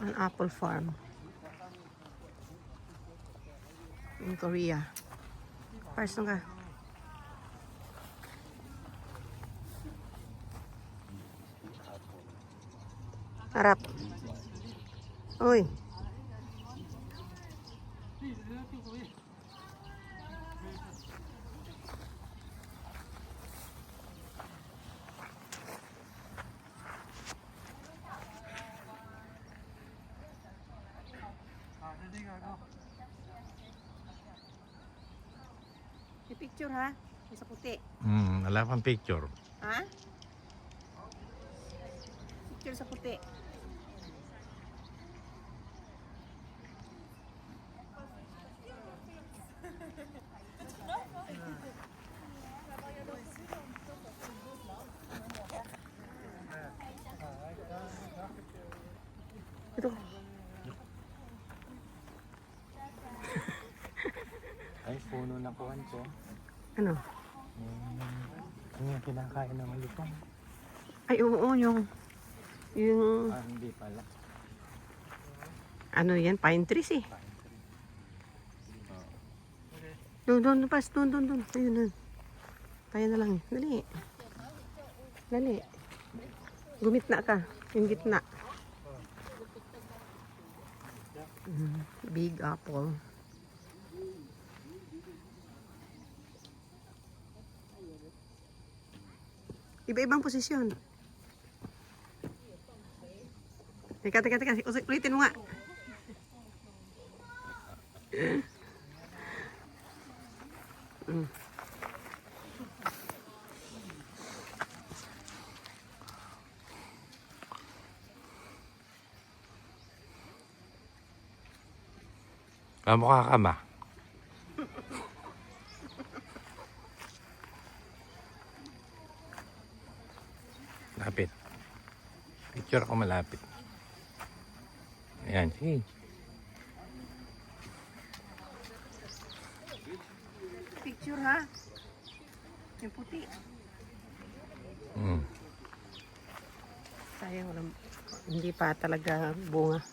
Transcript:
An apple farm in Korea. Paris ka. Harap. Uy. May picture ha? May sa puti. Wala pang picture. Ha? Picture sa puti. Ito. Ay, puno na kuhan ko. Ano? Yung kinakain ng malipong. Ay, oo, yung Hindi pala. ano yan, pine trees eh. Doon, pas, doon. Ayun, doon. Tayo na lang. Dali. Dali. Gumitna ka. Yung gitna. Big apple. Iba-ibang posisyon. Teka. Ulitin mo nga. Kamukha ka ma. Lapit. Picture ako malapit. Ayan, sige. Picture ha. Yung puti. Sayang, hindi pa talaga bunga.